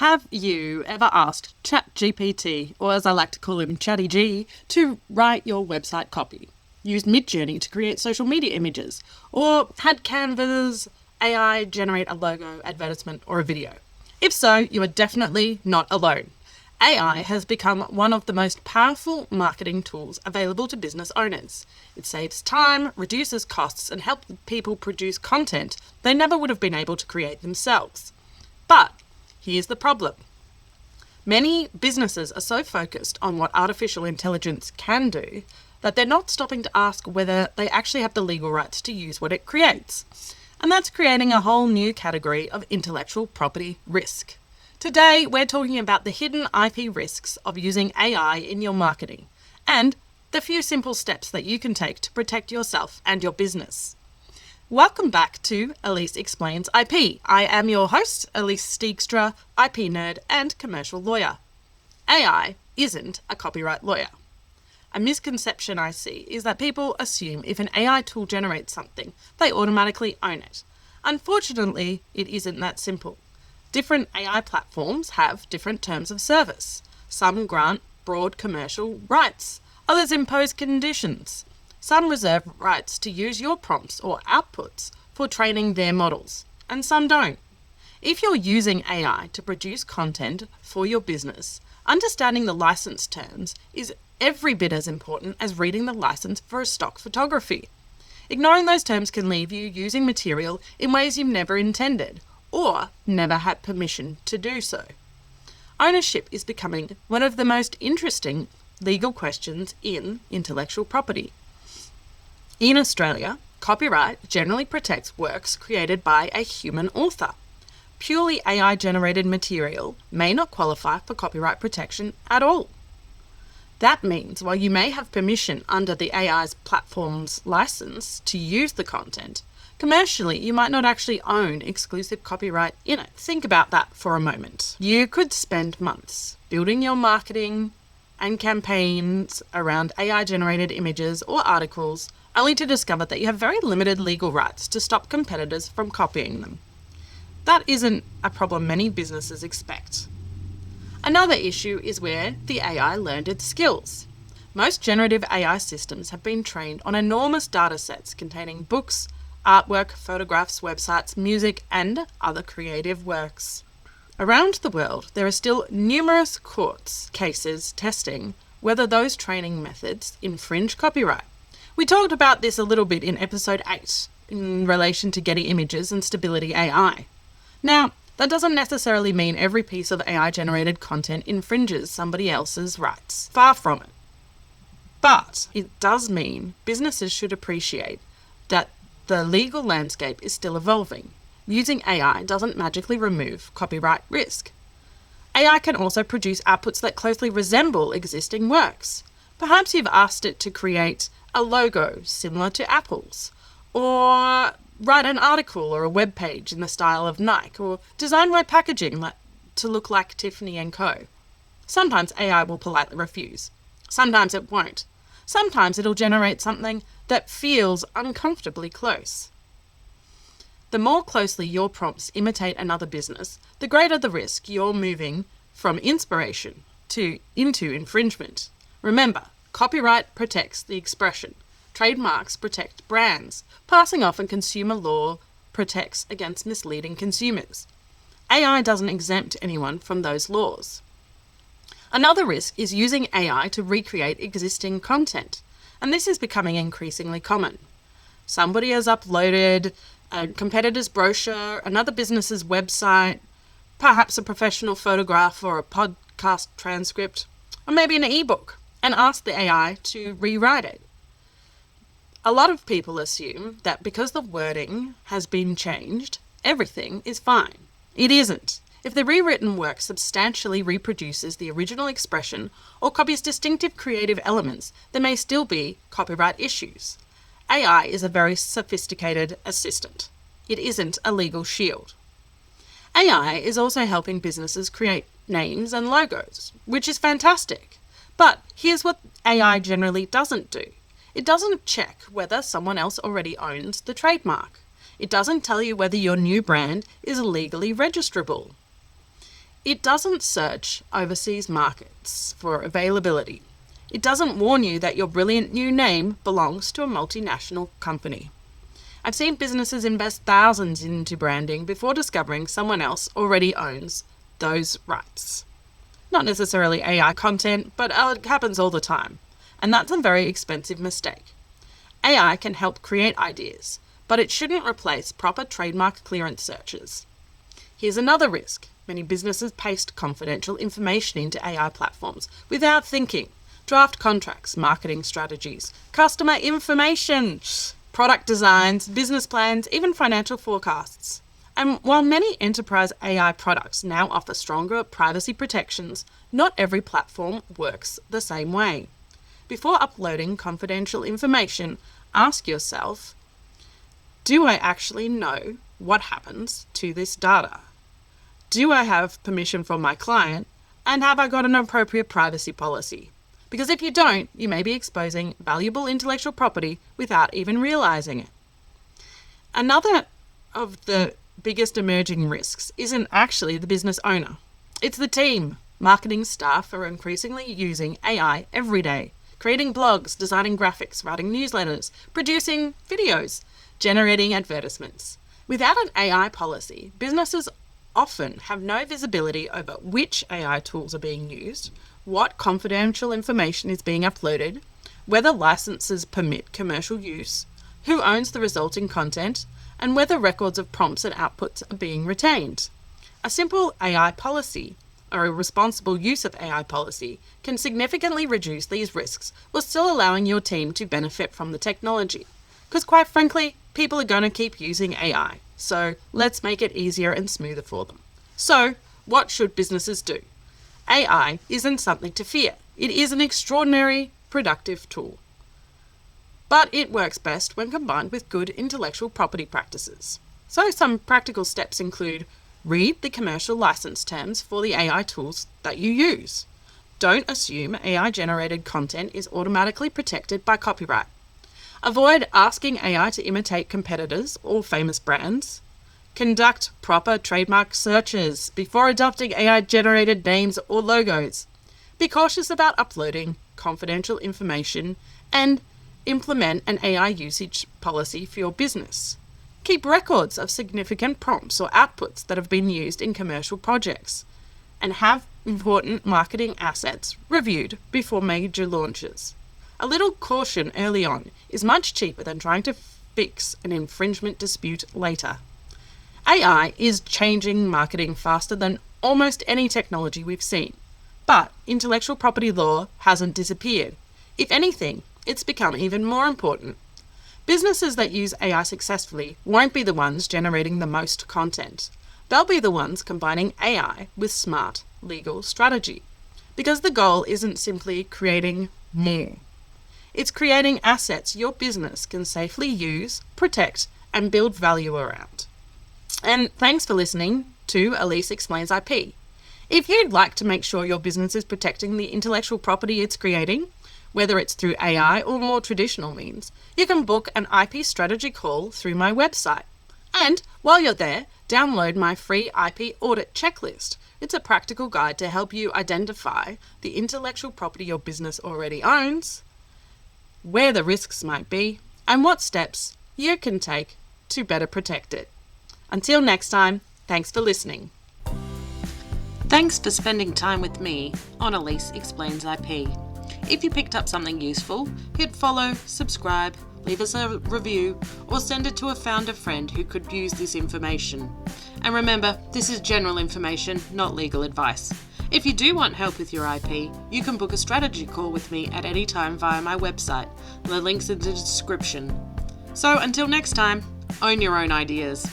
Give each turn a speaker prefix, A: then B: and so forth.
A: Have you ever asked ChatGPT, or as I like to call him, Chatty G, to write your website copy? Used Midjourney to create social media images? Or had Canva's AI generate a logo, advertisement, or a video? If so, you are definitely not alone. AI has become one of the most powerful marketing tools available to business owners. It saves time, reduces costs, and helps people produce content they never would have been able to create themselves. But here's the problem. Many businesses are so focused on what artificial intelligence can do that they're not stopping to ask whether they actually have the legal rights to use what it creates. And that's creating a whole new category of intellectual property risk. Today, we're talking about the hidden IP risks of using AI in your marketing and the few simple steps that you can take to protect yourself and your business. Welcome back to Elise Explains IP. I am your host, Elise Steegstra, IP nerd and commercial lawyer. AI isn't a copyright lawyer. A misconception I see is that people assume if an AI tool generates something, they automatically own it. Unfortunately, it isn't that simple. Different AI platforms have different terms of service. Some grant broad commercial rights, others impose conditions. Some reserve rights to use your prompts or outputs for training their models, and some don't. If you're using AI to produce content for your business, understanding the license terms is every bit as important as reading the license for a stock photography. Ignoring those terms can leave you using material in ways you've never intended, or never had permission to do so. Ownership is becoming one of the most interesting legal questions in intellectual property. In Australia, copyright generally protects works created by a human author. Purely AI-generated material may not qualify for copyright protection at all. That means while you may have permission under the AI's platform's license to use the content, commercially, you might not actually own exclusive copyright in it. Think about that for a moment. You could spend months building your marketing and campaigns around AI-generated images or articles, only to discover that you have very limited legal rights to stop competitors from copying them. That isn't a problem many businesses expect. Another issue is where the AI learned its skills. Most generative AI systems have been trained on enormous data sets containing books, artwork, photographs, websites, music, and other creative works. Around the world, there are still numerous court cases testing whether those training methods infringe copyright. We talked about this a little bit in episode 8 in relation to Getty Images and Stability AI. Now, that doesn't necessarily mean every piece of AI-generated content infringes somebody else's rights. Far from it. But it does mean businesses should appreciate that the legal landscape is still evolving. Using AI doesn't magically remove copyright risk. AI can also produce outputs that closely resemble existing works. Perhaps you've asked it to create a logo similar to Apple's, or write an article or a web page in the style of Nike, or design my packaging to look like Tiffany & Co. Sometimes AI will politely refuse. Sometimes it won't. Sometimes it'll generate something that feels uncomfortably close. The more closely your prompts imitate another business, the greater the risk you're moving from inspiration into infringement. Remember, copyright protects the expression. Trademarks protect brands. Passing off in consumer law protects against misleading consumers. AI doesn't exempt anyone from those laws. Another risk is using AI to recreate existing content, and this is becoming increasingly common. Somebody has uploaded a competitor's brochure, another business's website, perhaps a professional photograph or a podcast transcript, or maybe an ebook, and asked the AI to rewrite it. A lot of people assume that because the wording has been changed, everything is fine. It isn't. If the rewritten work substantially reproduces the original expression or copies distinctive creative elements, there may still be copyright issues. AI is a very sophisticated assistant. It isn't a legal shield. AI is also helping businesses create names and logos, which is fantastic. But here's what AI generally doesn't do. It doesn't check whether someone else already owns the trademark. It doesn't tell you whether your new brand is legally registrable. It doesn't search overseas markets for availability. It doesn't warn you that your brilliant new name belongs to a multinational company. I've seen businesses invest thousands into branding before discovering someone else already owns those rights. Not necessarily AI content, but it happens all the time. And that's a very expensive mistake. AI can help create ideas, but it shouldn't replace proper trademark clearance searches. Here's another risk. Many businesses paste confidential information into AI platforms without thinking. Draft contracts, marketing strategies, customer information, product designs, business plans, even financial forecasts. And while many enterprise AI products now offer stronger privacy protections, not every platform works the same way. Before uploading confidential information, ask yourself, do I actually know what happens to this data? Do I have permission from my client? And have I got an appropriate privacy policy? Because if you don't, you may be exposing valuable intellectual property without even realizing it. Another of the biggest emerging risks isn't actually the business owner. It's the team. Marketing staff are increasingly using AI every day, creating blogs, designing graphics, writing newsletters, producing videos, generating advertisements. Without an AI policy, businesses often have no visibility over which AI tools are being used, what confidential information is being uploaded, whether licenses permit commercial use, who owns the resulting content, and whether records of prompts and outputs are being retained. A simple AI policy, or a responsible use of AI policy, can significantly reduce these risks while still allowing your team to benefit from the technology. Because quite frankly, people are going to keep using AI, so let's make it easier and smoother for them. So, what should businesses do? AI isn't something to fear. It is an extraordinary, productive tool. But it works best when combined with good intellectual property practices. So some practical steps include: read the commercial license terms for the AI tools that you use. Don't assume AI-generated content is automatically protected by copyright. Avoid asking AI to imitate competitors or famous brands. Conduct proper trademark searches before adopting AI-generated names or logos. Be cautious about uploading confidential information and implement an AI usage policy for your business. Keep records of significant prompts or outputs that have been used in commercial projects, and have important marketing assets reviewed before major launches. A little caution early on is much cheaper than trying to fix an infringement dispute later. AI is changing marketing faster than almost any technology we've seen, but intellectual property law hasn't disappeared. If anything, it's become even more important. Businesses that use AI successfully won't be the ones generating the most content. They'll be the ones combining AI with smart legal strategy. Because the goal isn't simply creating more. It's creating assets your business can safely use, protect, and build value around. And thanks for listening to Elise Explains IP. If you'd like to make sure your business is protecting the intellectual property it's creating, whether it's through AI or more traditional means, you can book an IP strategy call through my website. And while you're there, download my free IP audit checklist. It's a practical guide to help you identify the intellectual property your business already owns, where the risks might be, and what steps you can take to better protect it. Until next time, thanks for listening. Thanks for spending time with me on Elise Explains IP. If you picked up something useful, hit follow, subscribe, leave us a review, or send it to a founder friend who could use this information. And remember, this is general information, not legal advice. If you do want help with your IP, you can book a strategy call with me at any time via my website. The link's in the description. So until next time, own your own ideas.